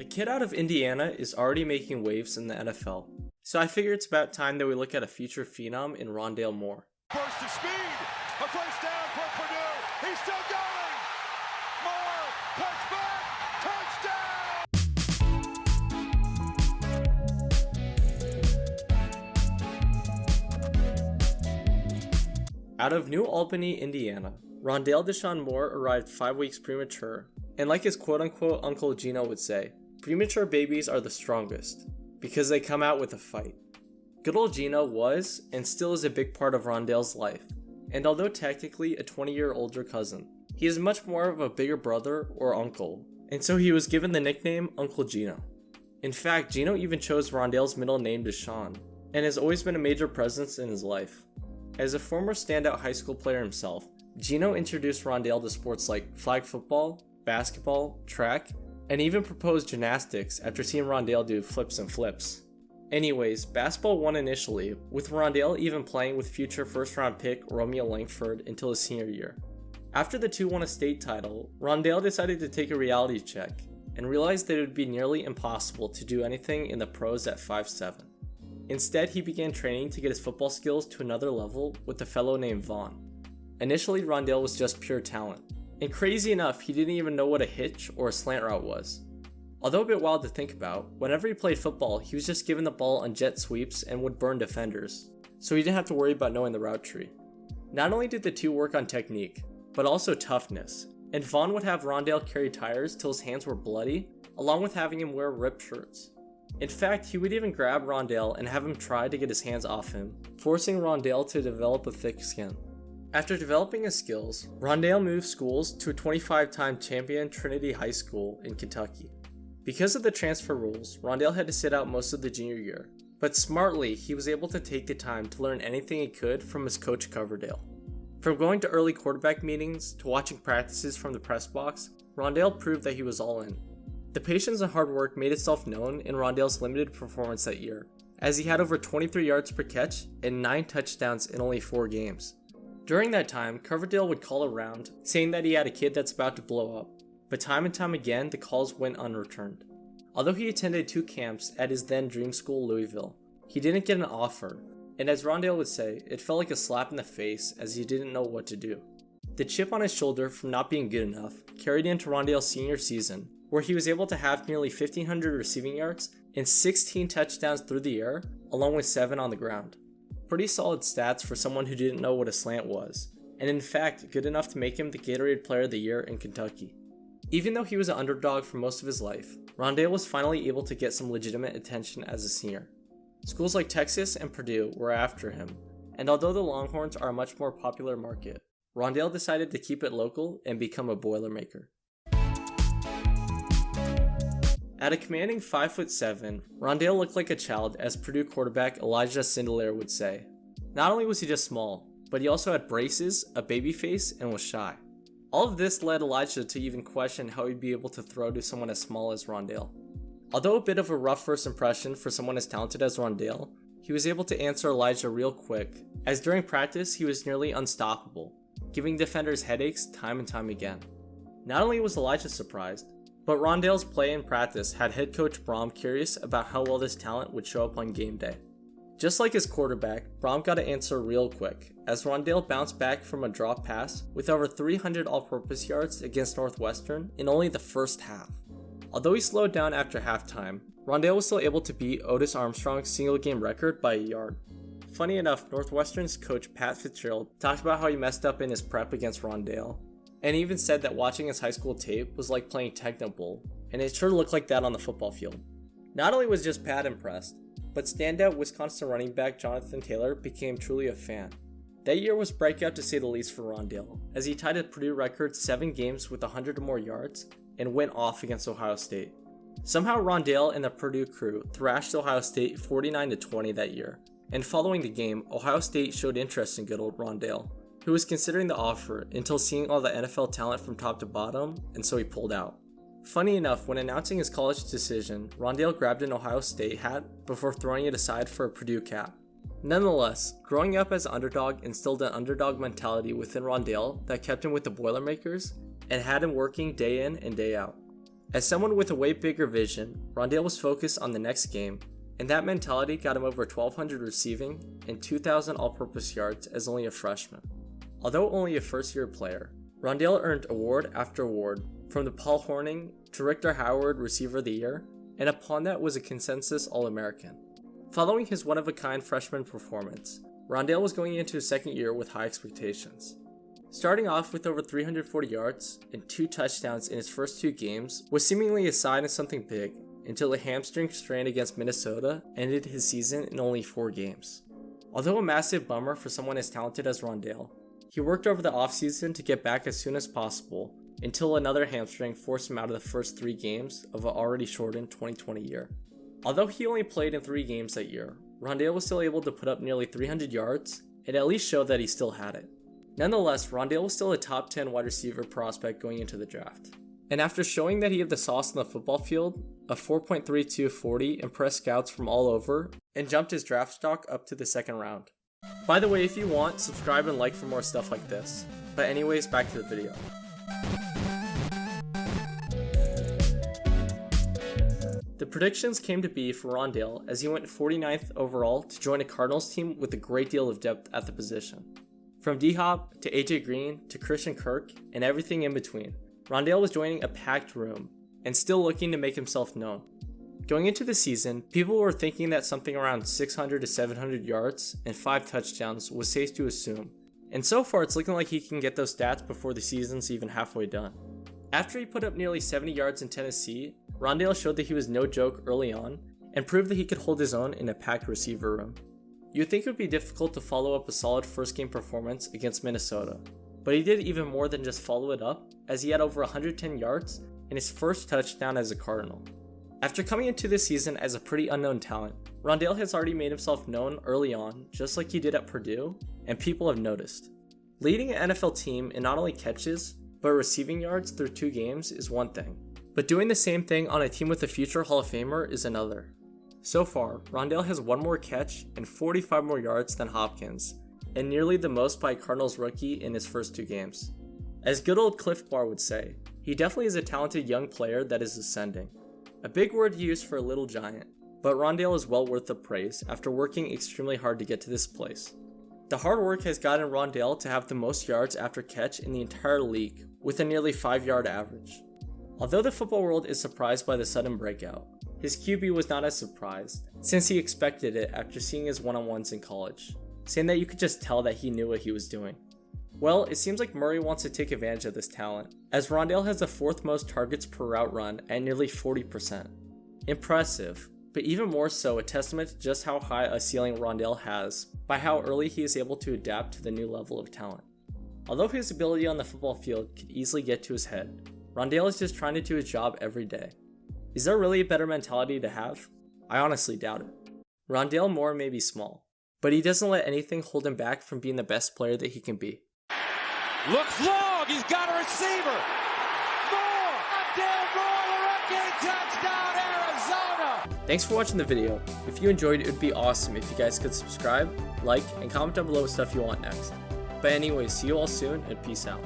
A kid out of Indiana is already making waves in the NFL, so I figure it's about time that we look at a future phenom in Rondale Moore. Burst of speed, a first down for Purdue, he's still going! Moore, touchback, touchdown! Out of New Albany, Indiana, Rondale Deshaun Moore arrived 5 weeks premature, and like his quote-unquote Uncle Gino would say, premature babies are the strongest, because they come out with a fight. Good old Gino was, and still is a big part of Rondale's life, and although technically a 20-year older cousin, he is much more of a bigger brother or uncle, and so he was given the nickname Uncle Gino. In fact, Gino even chose Rondale's middle name Deshaun, and has always been a major presence in his life. As a former standout high school player himself, Gino introduced Rondale to sports like flag football, basketball, track, and even proposed gymnastics after seeing Rondale do flips and flips. Anyways, basketball won initially, with Rondale even playing with future first-round pick Romeo Langford until his senior year. After the two won a state title, Rondale decided to take a reality check, and realized that it would be nearly impossible to do anything in the pros at 5'7". Instead, he began training to get his football skills to another level with a fellow named Vaughn. Initially, Rondale was just pure talent, and crazy enough, he didn't even know what a hitch or a slant route was. Although a bit wild to think about, whenever he played football, he was just given the ball on jet sweeps and would burn defenders, so he didn't have to worry about knowing the route tree. Not only did the two work on technique, but also toughness, and Vaughn would have Rondale carry tires till his hands were bloody, along with having him wear ripped shirts. In fact, he would even grab Rondale and have him try to get his hands off him, forcing Rondale to develop a thick skin. After developing his skills, Rondale moved schools to a 25-time champion Trinity High School in Kentucky. Because of the transfer rules, Rondale had to sit out most of the junior year, but smartly, he was able to take the time to learn anything he could from his coach Coverdale. From going to early quarterback meetings to watching practices from the press box, Rondale proved that he was all in. The patience and hard work made itself known in Rondale's limited performance that year, as he had over 23 yards per catch and 9 touchdowns in only 4 games. During that time, Coverdale would call around, saying that he had a kid that's about to blow up, but time and time again, the calls went unreturned. Although he attended 2 camps at his then dream school, Louisville, he didn't get an offer, and as Rondale would say, it felt like a slap in the face as he didn't know what to do. The chip on his shoulder from not being good enough carried into Rondale's senior season, where he was able to have nearly 1,500 receiving yards and 16 touchdowns through the air, along with 7 on the ground. Pretty solid stats for someone who didn't know what a slant was, and in fact good enough to make him the Gatorade Player of the Year in Kentucky. Even though he was an underdog for most of his life, Rondale was finally able to get some legitimate attention as a senior. Schools like Texas and Purdue were after him, and although the Longhorns are a much more popular market, Rondale decided to keep it local and become a Boilermaker. At a commanding 5'7", Rondale looked like a child, as Purdue quarterback Elijah Sindelar would say. Not only was he just small, but he also had braces, a baby face, and was shy. All of this led Elijah to even question how he'd be able to throw to someone as small as Rondale. Although a bit of a rough first impression for someone as talented as Rondale, he was able to answer Elijah real quick, as during practice he was nearly unstoppable, giving defenders headaches time and time again. Not only was Elijah surprised, but Rondale's play in practice had head coach Brom curious about how well this talent would show up on game day. Just like his quarterback, Brom got to answer real quick, as Rondale bounced back from a drop pass with over 300 all-purpose yards against Northwestern in only the first half. Although he slowed down after halftime, Rondale was still able to beat Otis Armstrong's single-game record by a yard. Funny enough, Northwestern's coach Pat Fitzgerald talked about how he messed up in his prep against Rondale, and even said that watching his high school tape was like playing Techno Bowl, and it sure looked like that on the football field. Not only was just Pat impressed, but standout Wisconsin running back Jonathan Taylor became truly a fan. That year was breakout to say the least for Rondale, as he tied a Purdue record 7 games with 100 or more yards and went off against Ohio State. Somehow Rondale and the Purdue crew thrashed Ohio State 49-20 that year, and following the game, Ohio State showed interest in good old Rondale, who was considering the offer until seeing all the NFL talent from top to bottom, and so he pulled out. Funny enough, when announcing his college decision, Rondale grabbed an Ohio State hat before throwing it aside for a Purdue cap. Nonetheless, growing up as an underdog instilled an underdog mentality within Rondale that kept him with the Boilermakers and had him working day in and day out. As someone with a way bigger vision, Rondale was focused on the next game, and that mentality got him over 1,200 receiving and 2,000 all-purpose yards as only a freshman. Although only a first-year player, Rondale earned award after award, from the Paul Hornung to Richter Howard Receiver of the Year, and upon that was a consensus All-American. Following his one-of-a-kind freshman performance, Rondale was going into his second year with high expectations. Starting off with over 340 yards and 2 touchdowns in his first 2 games was seemingly a sign of something big, until a hamstring strain against Minnesota ended his season in only 4 games. Although a massive bummer for someone as talented as Rondale, he worked over the offseason to get back as soon as possible, until another hamstring forced him out of the first 3 games of an already shortened 2020 year. Although he only played in 3 games that year, Rondale was still able to put up nearly 300 yards and at least show that he still had it. Nonetheless, Rondale was still a top 10 wide receiver prospect going into the draft. And after showing that he had the sauce on the football field, a 4.32 40 impressed scouts from all over and jumped his draft stock up to the 2nd round. By the way, if you want, subscribe and like for more stuff like this. But anyways, back to the video. The predictions came to be for Rondale as he went 49th overall to join a Cardinals team with a great deal of depth at the position. From D-Hop to AJ Green to Christian Kirk and everything in between, Rondale was joining a packed room and still looking to make himself known. Going into the season, people were thinking that something around 600 to 700 yards and 5 touchdowns was safe to assume, and so far it's looking like he can get those stats before the season's even halfway done. After he put up nearly 70 yards in Tennessee, Rondale showed that he was no joke early on and proved that he could hold his own in a packed receiver room. You'd think it would be difficult to follow up a solid first game performance against Minnesota, but he did even more than just follow it up, as he had over 110 yards and his first touchdown as a Cardinal. After coming into this season as a pretty unknown talent, Rondale has already made himself known early on, just like he did at Purdue, and people have noticed. Leading an NFL team in not only catches, but receiving yards through 2 games is one thing, but doing the same thing on a team with a future Hall of Famer is another. So far, Rondale has 1 more catch and 45 more yards than Hopkins, and nearly the most by a Cardinals rookie in his first 2 games. As good old Cliff Bar would say, he definitely is a talented young player that is ascending. A big word to use for a little giant, but Rondale is well worth the praise after working extremely hard to get to this place. The hard work has gotten Rondale to have the most yards after catch in the entire league, with a nearly 5-yard average. Although the football world is surprised by the sudden breakout, his QB was not as surprised, since he expected it after seeing his one-on-ones in college, saying that you could just tell that he knew what he was doing. Well, it seems like Murray wants to take advantage of this talent, as Rondale has the 4th most targets per route run at nearly 40%. Impressive, but even more so a testament to just how high a ceiling Rondale has by how early he is able to adapt to the new level of talent. Although his ability on the football field could easily get to his head, Rondale is just trying to do his job every day. Is there really a better mentality to have? I honestly doubt it. Rondale Moore may be small, but he doesn't let anything hold him back from being the best player that he can be. Looks long, he's got a receiver. Moore, Rondale Moore, rookie touchdown, Arizona. Thanks for watching the video. If you enjoyed it, would be awesome if you guys could subscribe, like, and comment down below what stuff you want next. But anyways, see you all soon and peace out.